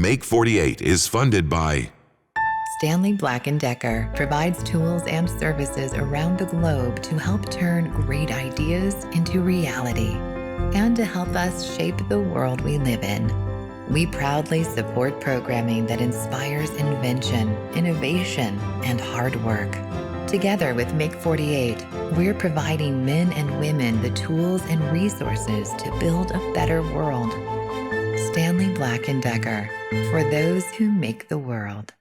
Make48 is funded by Stanley Black & Decker provides tools and services around the globe to help turn great ideas into reality and to help us shape the world we live in. We proudly support programming that inspires invention, innovation, and hard work. Together with Make48, we're providing men and women the tools and resources to build a better world. Stanley Black & Decker, for those who make the world.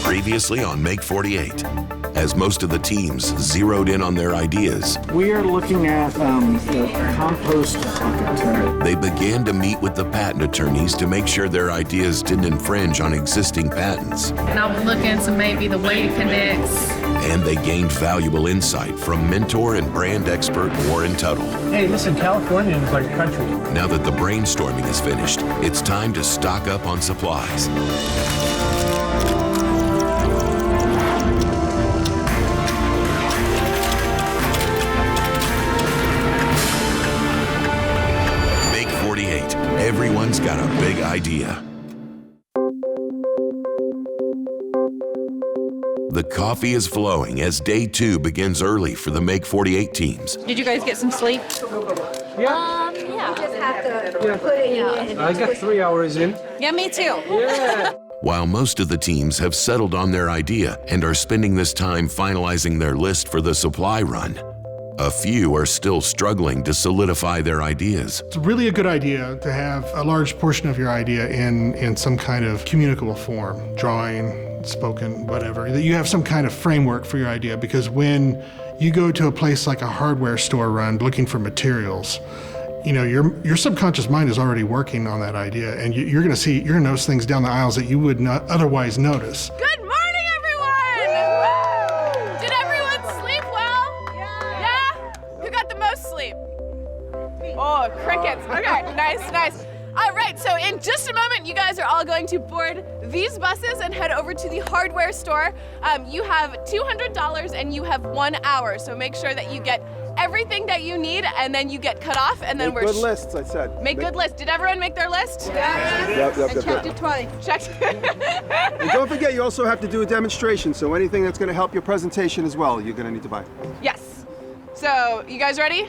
Previously on Make48, as most of the teams zeroed in on their ideas, we are looking at the compost bucket. They began to meet with the patent attorneys to make sure their ideas didn't infringe on existing patents. And I was looking into maybe the weight connects. And they gained valuable insight from mentor and brand expert Warren Tuttle. Hey, listen, California is like country. Now that the brainstorming is finished, it's time to stock up on supplies. Make48, everyone's got a big idea. The coffee is flowing as day 2 begins early for the Make48 teams. Did you guys get some sleep? Yeah. Yeah. Just have to put it in. I got 3 hours in. Yeah, me too. Yeah. While most of the teams have settled on their idea and are spending this time finalizing their list for the supply run, a few are still struggling to solidify their ideas. It's really a good idea to have a large portion of your idea in some kind of communicable form, drawing, spoken, whatever, that you have some kind of framework for your idea, because when you go to a place like a hardware store run looking for materials, you know, your subconscious mind is already working on that idea, and you're gonna notice things down the aisles that you would not otherwise notice. Good morning, everyone! Did everyone sleep well? Yeah? Who got the most sleep? Oh, crickets. Okay, nice. All right, so in just a moment, you guys are all going to board these buses and head over to the hardware store. You have $200 and you have 1 hour, so make sure that you get everything that you need, and then you get cut off, and then Make good lists, I said. Make good lists. Did everyone make their list? Yep. Checked it twice. Checked. And don't forget, you also have to do a demonstration, so anything that's going to help your presentation as well, you're going to need to buy. Yes. So, you guys ready?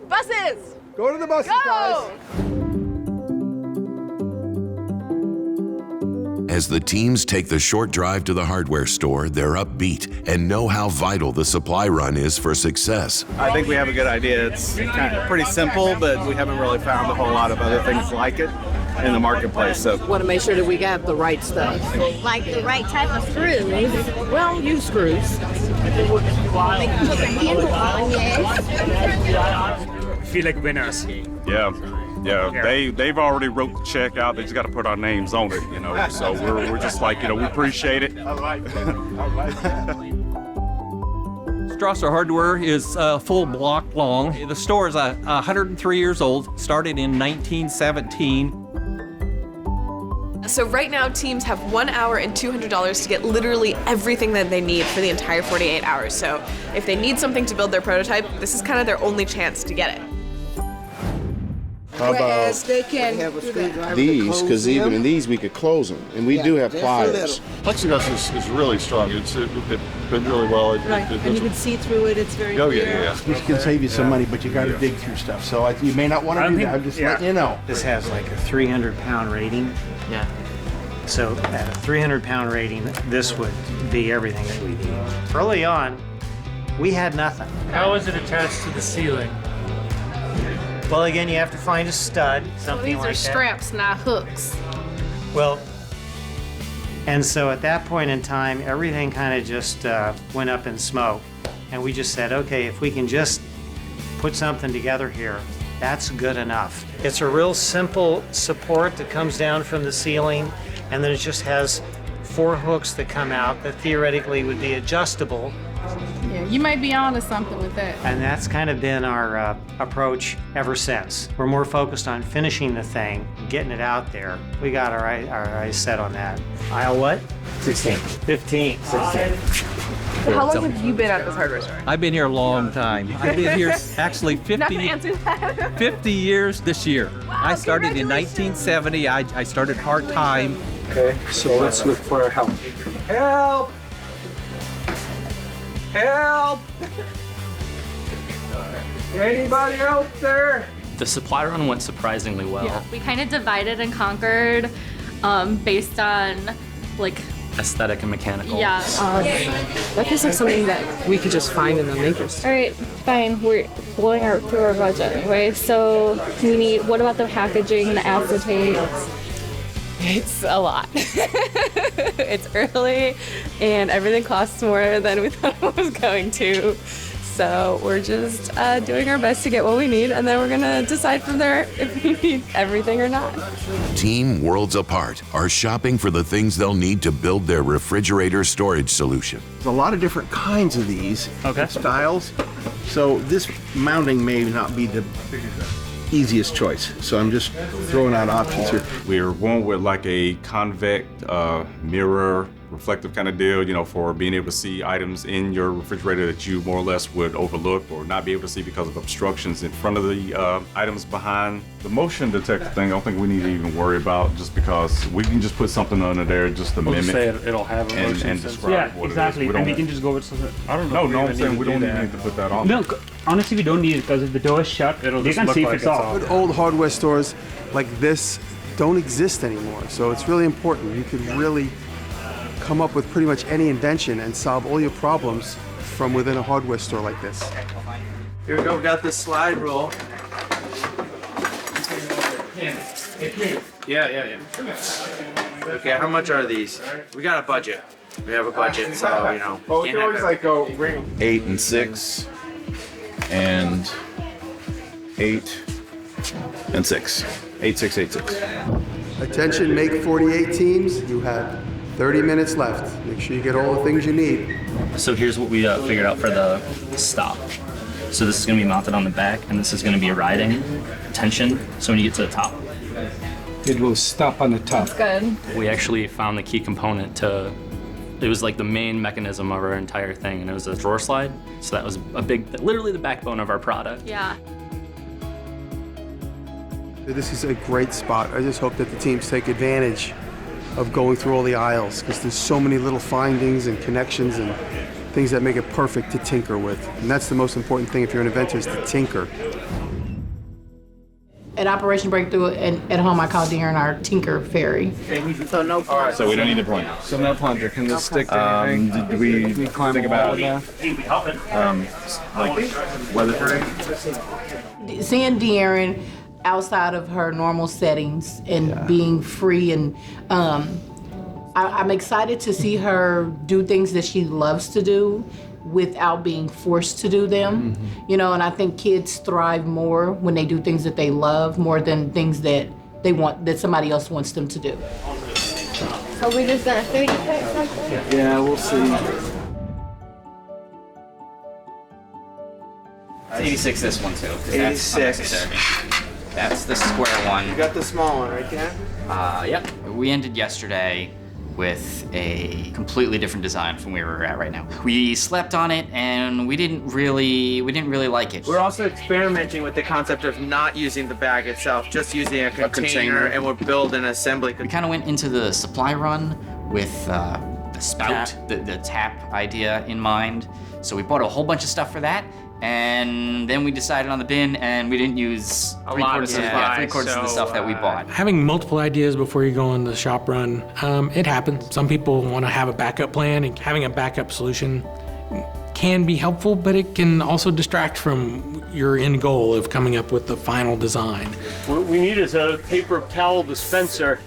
Buses! Go to the buses, Go! As the teams take the short drive to the hardware store, they're upbeat and know how vital the supply run is for success. I think we have a good idea. It's kind of pretty simple, but we haven't really found a whole lot of other things like it in the marketplace. So want to make sure that we got the right stuff. Like the right type of screws. Well, use screws. They can put the handle on, yes. Feel like winners. Yeah, they've already wrote the check out. They just got to put our names on it, you know. So we're just like, you know, we appreciate it. Strasser Hardware is a full block long. The store is 103 years old, started in 1917. So right now, teams have 1 hour and $200 to get literally everything that they need for the entire 48 hours. So if they need something to build their prototype, this is kind of their only chance to get it. How Whereas they can these, because even in these we could close them, and we do have pliers. Plexiglass is really strong. It's been really well. and you can see through it. It's very yeah. This can save you some money, but you got to dig through stuff. So you may not want to do that. I'm just letting you know. This has like a 300-pound rating. Yeah. So at a 300-pound rating, this would be everything that we need. Early on, we had nothing. How is it attached to the ceiling? Well, again, you have to find a stud, something like that. These are straps, not hooks. Well, and so at that point in time, everything kind of just went up in smoke. And we just said, okay, if we can just put something together here, that's good enough. It's a real simple support that comes down from the ceiling, and then it just has 4 hooks that come out that theoretically would be adjustable. Yeah, you might be onto something with that. And that's kind of been our approach ever since. We're more focused on finishing the thing, getting it out there. We got our eyes set on that. Aisle what? 16. 15. 16. So how long have you been at this hardware store? I've been here a long time. I've been here actually 50 years this year. Wow, I started in 1970. I started part-time. Okay, so let's look for help. Help! Help! Anybody out there? The supply run went surprisingly well. Yeah, we kind of divided and conquered based on like aesthetic and mechanical. Yeah. That feels like something that we could just find in the makers. All right, fine. We're blowing through our budget anyway. So we need. What about the packaging, the acetate? It's a lot. It's early, and everything costs more than we thought it was going to. So we're just doing our best to get what we need, and then we're gonna decide from there if we need everything or not. Team Worlds Apart are shopping for the things they'll need to build their refrigerator storage solution. There's a lot of different kinds of these styles. So this mounting may not be the easiest choice. So I'm just throwing out options here. We're going with like a convex mirror reflective kind of deal, you know, for being able to see items in your refrigerator that you more or less would overlook or not be able to see because of obstructions in front of the items behind. The motion detector thing, I don't think we need to even worry about, just because we can just put something under there just to mimic it'll have a motion and sensor. describe what exactly. it is. And we can just go with something. I don't know. No, I'm saying we don't even need to put that on. No, honestly, we don't need it because if the door is shut, they can see if it's off. Good old hardware stores like this don't exist anymore, so it's really important. You could really come up with pretty much any invention and solve all your problems from within a hardware store like this. Here we go, we got this slide rule. Yeah. Okay, how much are these? We got a budget. We have a budget, so, you know. Well, we can always like go ring 8 and 6 and 8 and 6. 8, 6, 8, 6. Attention, Make48 teams, you have 30 minutes left. Make sure you get all the things you need. So here's what we figured out for the stop. So this is going to be mounted on the back, and this is going to be a riding tension. So when you get to the top, it will stop on the top. That's good. We actually found the key component to. It was like the main mechanism of our entire thing, and it was a drawer slide. So that was literally the backbone of our product. Yeah. This is a great spot. I just hope that the teams take advantage of going through all the aisles, because there's so many little findings and connections and things that make it perfect to tinker with. And that's the most important thing if you're an inventor, is to tinker. At Operation Breakthrough and at home, I call Darren our Tinker Fairy. So no plunger. All right, so we don't need a plunger. So no plunger. Can this stick to anything? Did we think about like weather? Seeing Darren outside of her normal settings and being free, and I'm excited to see her do things that she loves to do without being forced to do them. You know, and I think kids thrive more when they do things that they love more than things that they want, that somebody else wants them to do. So we just gonna 3D print something? Yeah, we'll see. It's 86 this one too. 86. That's the square one. You got the small one right there? Yep. We ended yesterday with a completely different design from where we're at right now. We slept on it and we didn't really like it. We're also experimenting with the concept of not using the bag itself, just using a container, and we'll build an assembly. We kind of went into the supply run with the spout, the tap idea in mind. So we bought a whole bunch of stuff for that. And then we decided on the bin, and we didn't use three-quarters of the stuff that we bought. Having multiple ideas before you go on the shop run, it happens. Some people want to have a backup plan, and having a backup solution can be helpful, but it can also distract from your end goal of coming up with the final design. What we need is a paper towel dispenser,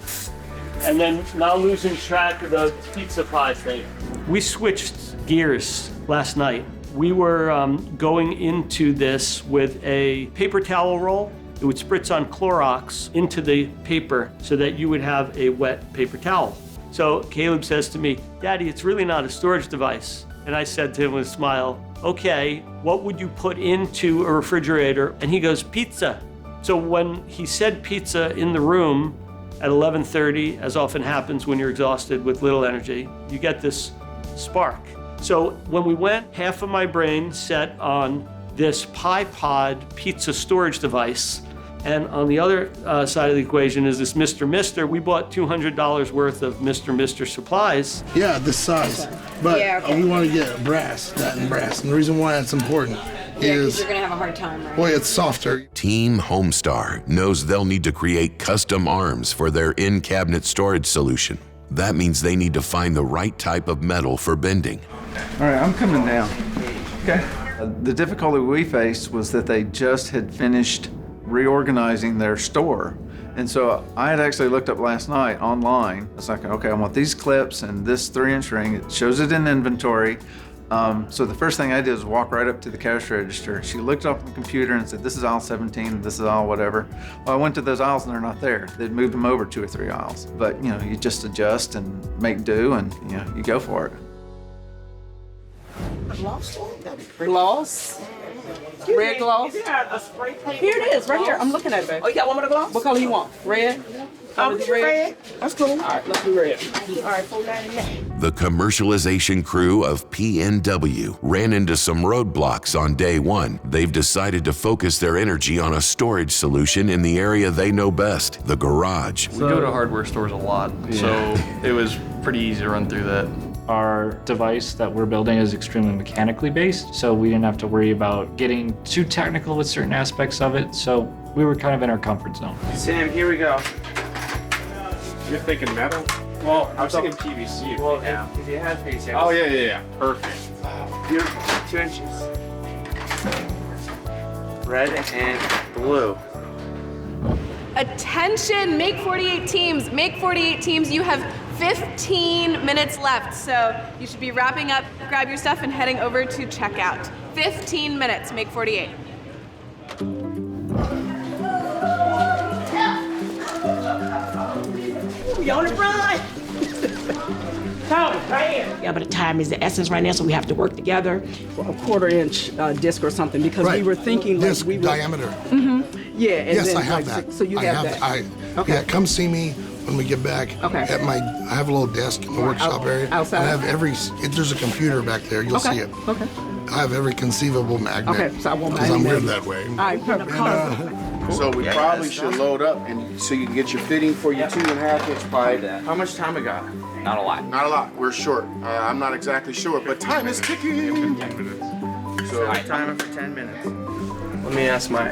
and then not losing track of the pizza pie thing. We switched gears last night. We were going into this with a paper towel roll. It would spritz on Clorox into the paper so that you would have a wet paper towel. So Caleb says to me, "Daddy, it's really not a storage device." And I said to him with a smile, "Okay, what would you put into a refrigerator?" And he goes, "Pizza." So when he said pizza in the room at 11:30, as often happens when you're exhausted with little energy, you get this spark. So when we went, half of my brain set on this Pi Pod pizza storage device. And on the other side of the equation is this Mr. Mister. We bought $200 worth of Mr. Mister supplies. Yeah, this size. But we want to get brass, that and brass. And the reason why that's important is you're gonna have a hard time, right? boy, it's softer. Team Homestar knows they'll need to create custom arms for their in-cabinet storage solution. That means they need to find the right type of metal for bending. All right, I'm coming down. Okay. The difficulty we faced was that they just had finished reorganizing their store. And so I had actually looked up last night online. It's like, okay, I want these clips and this 3-inch ring. It shows it in inventory. So the first thing I did was walk right up to the cash register. She looked up on the computer and said, this is aisle 17, this is aisle whatever. Well, I went to those aisles and they're not there. They'd moved them over 2 or 3 aisles. But you know, you just adjust and make do and you know, you go for it. Gloss? Red gloss? Here it is, right here. I'm looking at it, baby. Oh, you got one more gloss? What color you want? Red? Red. That's cool. All right, let's do red. All right, $4.99. The commercialization crew of PNW ran into some roadblocks on day one. They've decided to focus their energy on a storage solution in the area they know best, the garage. We go to hardware stores a lot, so it was pretty easy to run through that. Our device that we're building is extremely mechanically based, so we didn't have to worry about getting too technical with certain aspects of it, so we were kind of in our comfort zone. Sam, here we go. You're thinking metal? Well, I'm thinking PVC. Well, if you had PVC. Oh, yeah. Perfect. Beautiful. 2 inches. Red and blue. Attention, Make48 teams. Make48 teams, you have 15 minutes left, so you should be wrapping up, grab your stuff, and heading over to checkout. 15 minutes, Make48. We on the run. Yeah, but the time is the essence right now, so we have to work together for a 1/4-inch disc or something because we were thinking like disc we were diameter. Yeah. And yes, then, I have like, that. So you have that. Okay. Yeah, come see me when we get back. Okay. I have a little desk in the workshop area. Outside. I have there's a computer back there. You'll see it. Okay. I have every conceivable magnet. Okay, so I won't because I'm weird that way. All right, perfect. So we probably should load up and so you can get your fitting for your 2.5-inch pipe. How much time we got? Not a lot. Not a lot. We're short. I'm not exactly sure, but time is ticking. So I time it for 10 minutes. Let me ask my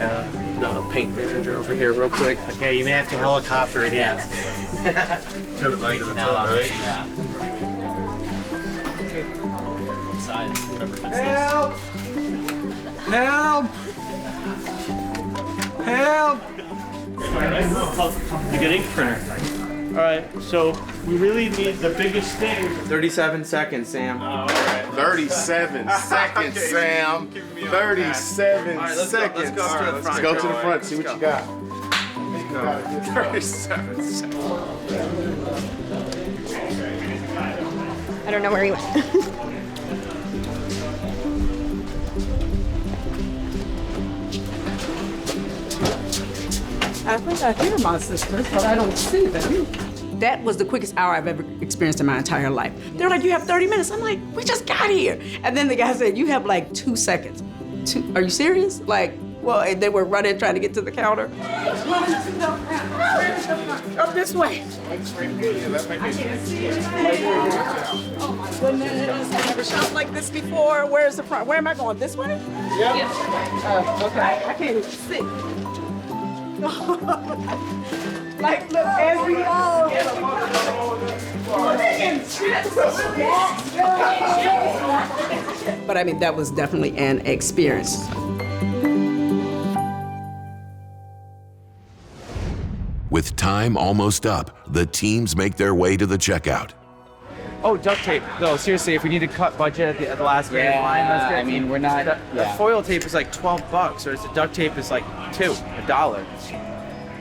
paint manager over here real quick. Okay, you may have to helicopter it in. Turn it back to the top, right? Help! Help! Help! You get ink printer. All right, so we really need the biggest thing. 37 seconds, Sam. All right. 37 seconds, Okay, Sam. 37 All right, let's seconds. Go, let's go to the front. Let's go to the front, see what you got. 37 seconds. I don't know where he went. I think I hear my sisters, but I don't see them. That was the quickest hour I've ever experienced in my entire life. They're like, you have 30 minutes. I'm like, we just got here. And then the guy said, you have like 2 seconds. Are you serious? Like, well, and they were running, trying to get to the counter. Up this way. I can't see it. Oh my goodness, I've never shot like this before. Where's the front? Where am I going? This way? Yeah. Okay, I can't even see. Like, look, every But I mean, that was definitely an experience. With time almost up, the teams make their way to the checkout. Oh, duct tape. No, seriously, if we need to cut budget at the last minute line, let's get. I mean, we're not. The foil tape is like $12, whereas the duct tape is like $1.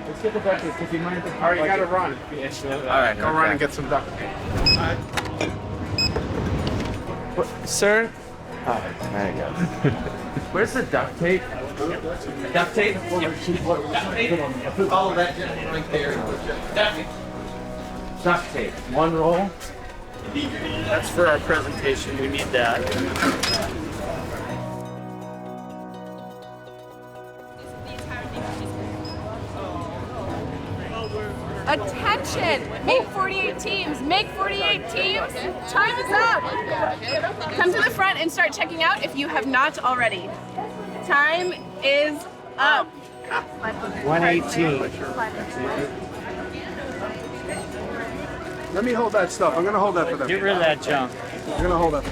Let's get the duct tape because you might have to. All right, you gotta run. All right, go run and get some duct tape. What, sir? Oh, there you go. Where's the duct tape? Duct tape? Put all of that right there. Duct tape. 1 roll. That's for our presentation. We need that. Attention! Make 48 teams! Make 48 teams! Time is up! Come to the front and start checking out if you have not already. Time is up. 118. Let me hold that stuff. I'm gonna hold that for them. Get rid of that junk. I'm gonna hold that.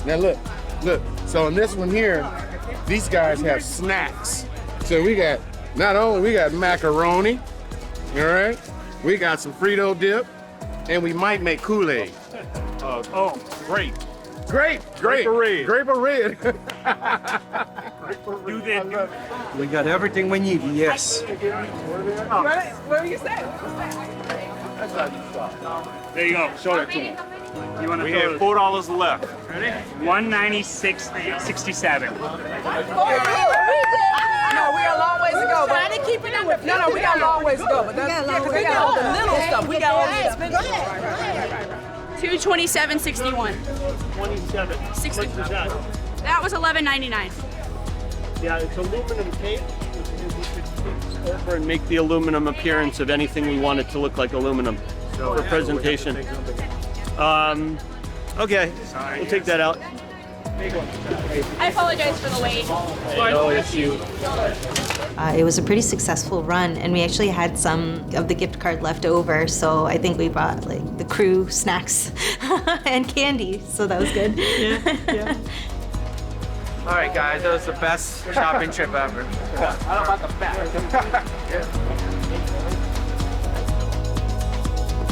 Now look. So in this one here, these guys have snacks. So we got, not only we got macaroni, all right? We got some Frito dip, and we might make Kool-Aid. Great. Great. Grape or red. We got everything we need. Yes. What were you saying? There you go. Show that to him. We have $4 left. Ready? $196.67. No, we got a long ways to go. Trying to keep it under. No, we got a long ways to go. But we got all the little stuff. We got all the expensive stuff. $227.61. 27. 61. That was $11.99. Yeah, it's aluminum tape. Over and make the aluminum appearance of anything we want it to look like aluminum for presentation. Okay, we'll take that out. I apologize for the wait. No issue. It was a pretty successful run, and we actually had some of the gift card left over, so I think we brought like the crew snacks and candy, so that was good. Yeah. All right, guys, that was the best shopping trip ever. I don't know about the best.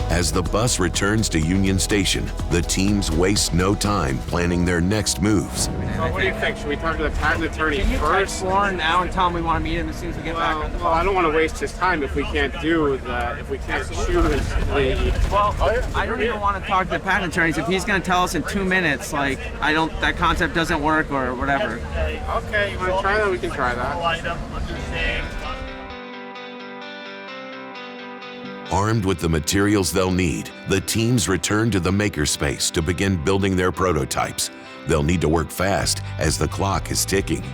As the bus returns to Union Station, the teams waste no time planning their next moves. So what do you think? Should we talk to the patent attorney first? Warren now and tell him we want to meet him as soon as we get back on the Well, I don't want to waste his time if we can't choose the. Well, I don't even want to talk to the patent attorneys if he's going to tell us in 2 minutes, like, that concept doesn't work or whatever. Okay, you want to try that? We can try that. Armed with the materials they'll need, the teams return to the makerspace to begin building their prototypes. They'll need to work fast as the clock is ticking.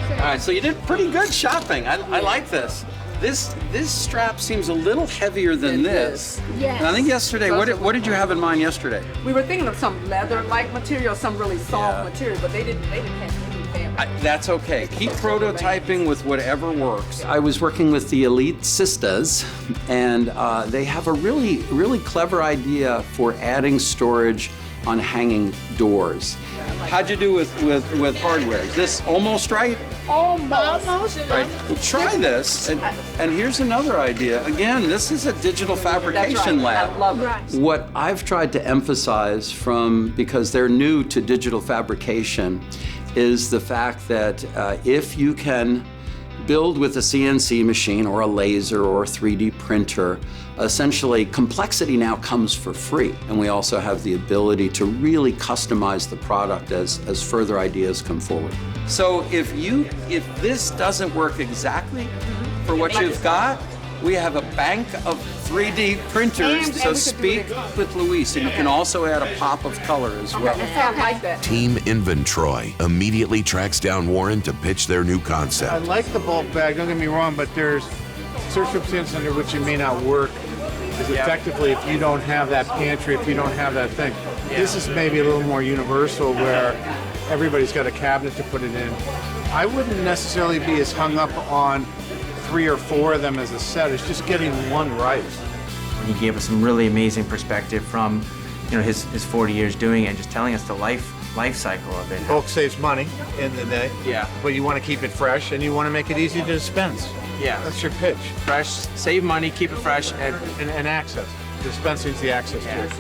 All right, so you did pretty good shopping. I like this. This strap seems a little heavier than this. Yes. And I think yesterday, what did you have in mind yesterday? We were thinking of some leather-like material, some really soft material, but they didn't have anything fancy. That's okay. Keep prototyping with whatever works. I was working with the Elite Sistas, and they have a really clever idea for adding storage on hanging doors. How'd you do with hardware? Is this almost right? Almost. Right. Well, try this, and here's another idea. Again, this is a digital fabrication lab. I love it. What I've tried to emphasize because they're new to digital fabrication, is the fact that if you can build with a CNC machine or a laser or a 3D printer, essentially complexity now comes for free. And we also have the ability to really customize the product as further ideas come forward. So if this doesn't work exactly for what you've got, we have a bank of 3D printers, so speak with Luis, and you can also add a pop of color as well. I like that. Team Inventroy immediately tracks down Warren to pitch their new I concept. like the bulk bag, don't get me wrong, but there's circumstances under which it may not work as effectively if you don't have that pantry, if you don't have that thing. This is maybe a little more universal where everybody's got a cabinet to put it in. I wouldn't necessarily be as hung up on 3 or 4 of them as a set. It's just getting one right. He gave us some really amazing perspective from, his 40 years doing it, and just telling us the life cycle of it. Bulk saves money in the day. Yeah. But you want to keep it fresh and you want to make it easy to dispense. Yeah. That's your pitch. Fresh, save money, keep it fresh, And access. Dispensing is the access to it.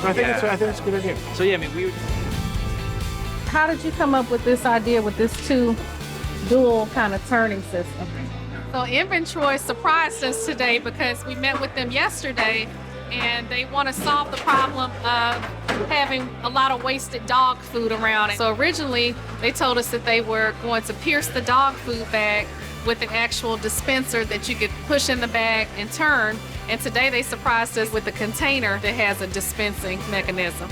So I think it's a good idea. So yeah, I mean, How did you come up with this idea with this 2 dual kind of turning system? So Inventroy surprised us today because we met with them yesterday and they want to solve the problem of having a lot of wasted dog food around. So originally They told us that they were going to pierce the dog food bag with an actual dispenser that you could push in the bag and turn. And today they surprised us with a container that has a dispensing mechanism.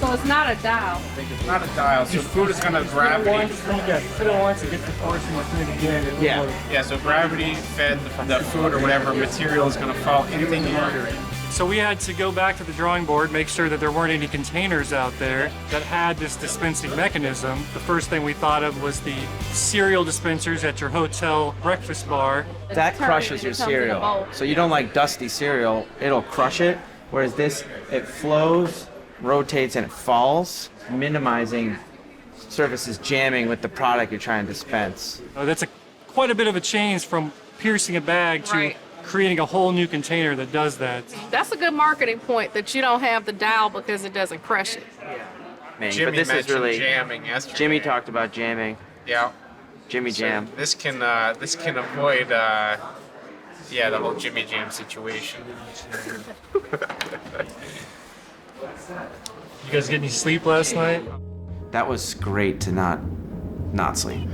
So it's not a dial. It's not a dial, so food is gonna gravity. Put it once and get the portion and put it again. Yeah, so gravity fed the food or whatever material is gonna fall into the artery. So we had to go back to the drawing board, make sure that there weren't any containers out there that had this dispensing mechanism. The first thing we thought of was the cereal dispensers at your hotel breakfast bar. That crushes your cereal. So you don't like dusty cereal, it'll crush it. Whereas this, it flows, rotates, and it falls, minimizing surfaces jamming with the product you're trying to dispense. That's quite a bit of a change from piercing a bag to creating a whole new container that does that. That's a good marketing point, that you don't have the dial because it doesn't crush it. Man, Jimmy but this is mentioned really jamming yesterday. Jimmy talked about jamming. Yeah. Jimmy Jam. This can avoid the whole Jimmy Jam situation. You guys get any sleep last night? That was great to not sleep.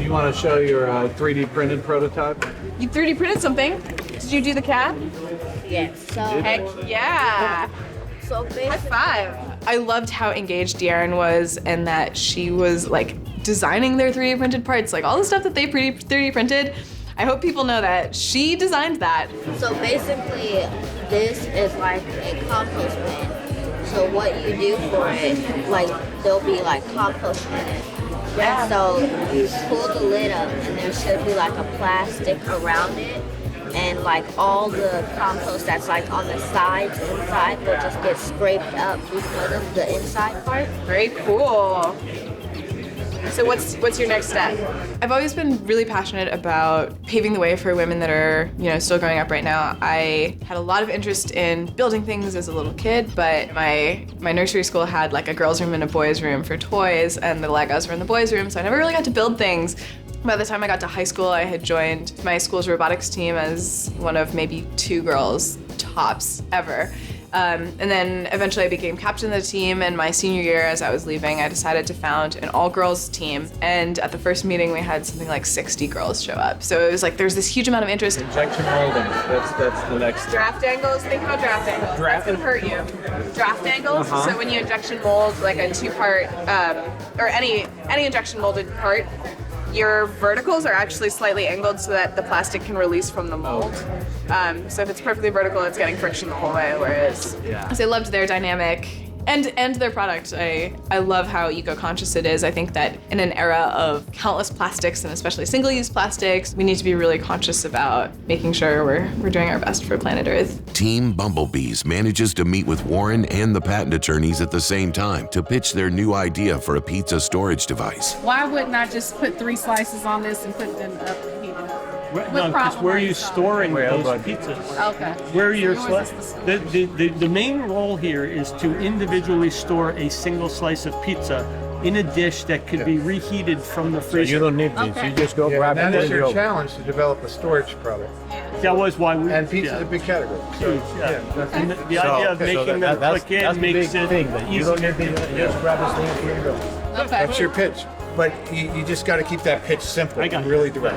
You want to show your 3D printed prototype? You 3D printed something? Did you do the cat? Yes. So Heck yeah. So high five. I loved how engaged De'Aaron was and that she was like designing their 3D printed parts, like all the stuff that they 3D printed. I hope people know that she designed that. So basically, this is like a compost bin. So what you do for it, like there'll be like compost in it. Yeah. And so you pull the lid up and there should be like a plastic around it, and like all the compost that's like on the sides inside will just get scraped up because of the inside part. Very cool. So what's your next step? I've always been really passionate about paving the way for women that are, still growing up right now. I had a lot of interest in building things as a little kid, but my nursery school had like a girls' room and a boys' room for toys, and the Legos were in the boys' room, so I never really got to build things. By the time I got to high school, I had joined my school's robotics team as one of maybe 2 girls tops ever. And then eventually I became captain of the team, and my senior year as I was leaving, I decided to found an all-girls team, and at the first meeting we had something like 60 girls show up. So it was like there's this huge amount of interest. Injection molding, that's the next. Draft angles, think about draft angles. That's gonna hurt you. Draft angles, so when you injection mold like a 2-part, or any injection molded part, your verticals are actually slightly angled so that the plastic can release from the mold. So if it's perfectly vertical, it's getting friction the whole way, whereas so I loved their dynamic and their product. I love how eco-conscious it is. I think that in an era of countless plastics, and especially single-use plastics, we need to be really conscious about making sure we're doing our best for planet Earth. Team Bumblebees manages to meet with Warren and the patent attorneys at the same time to pitch their new idea for a pizza storage device. Why wouldn't I just put 3 slices on this and put them up and heat it up? Where are you storing those pizzas? Okay. Where are your slices? The main role here is to individually store a single slice of pizza in a dish that could be reheated from the freezer. So you don't need these. You just go grab it. That is your go. challenge, to develop a storage product. That was why we. And pizza's a big category. Huge, And the idea of making them click in makes it easy. You don't need to just grab this thing, here you go. Okay. That's your pitch. But you just got to keep that pitch simple and really direct.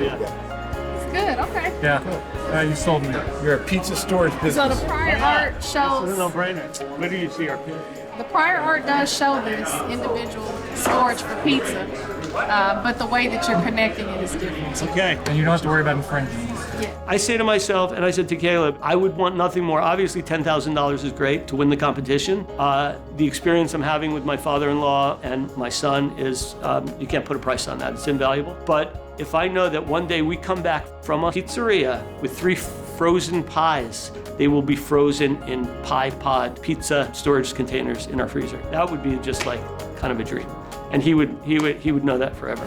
Good, okay. Yeah. You sold me. You're a pizza storage business. So the prior art shows. It's a no-brainer. Where do you see our pizza? The prior art does show this individual storage for pizza, but the way that you're connecting it is different. Okay. And you don't have to worry about infringing. Yeah. I say to myself, and I said to Caleb, I would want nothing more. Obviously, $10,000 is great to win the competition. The experience I'm having with my father-in-law and my son is, you can't put a price on that. It's invaluable. But if I know that one day we come back from a pizzeria with 3 frozen pies, they will be frozen in pie pod pizza storage containers in our freezer. That would be just like kind of a dream. And he would know that forever.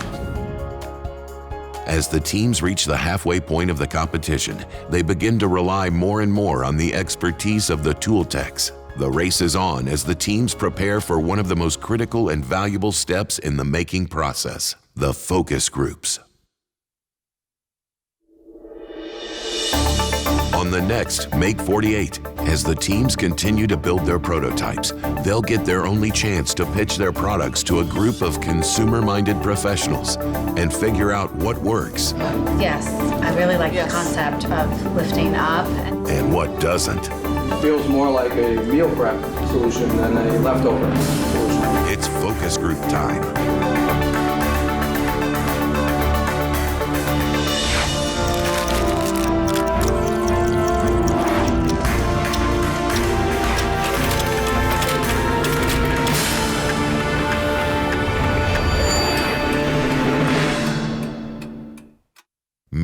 As the teams reach the halfway point of the competition, they begin to rely more and more on the expertise of the tool techs. The race is on as the teams prepare for one of the most critical and valuable steps in the making process, the focus groups. On the next Make48, as the teams continue to build their prototypes, they'll get their only chance to pitch their products to a group of consumer-minded professionals and figure out what works Yes, I really like the concept of lifting up. and what doesn't. Feels more like a meal prep solution than a leftover solution. It's focus group time.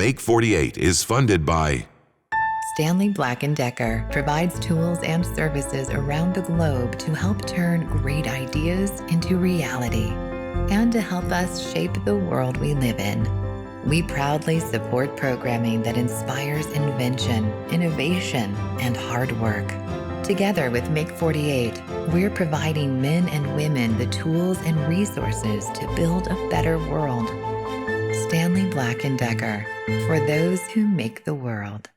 Make48 is funded by Stanley Black & Decker provides tools and services around the globe to help turn great ideas into reality and to help us shape the world we live in. We proudly support programming that inspires invention, innovation, and hard work. Together with Make48, we're providing men and women the tools and resources to build a better world. Stanley Black & Decker, for those who make the world.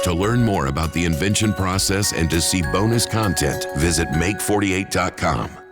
To learn more about the invention process and to see bonus content, visit Make48.com.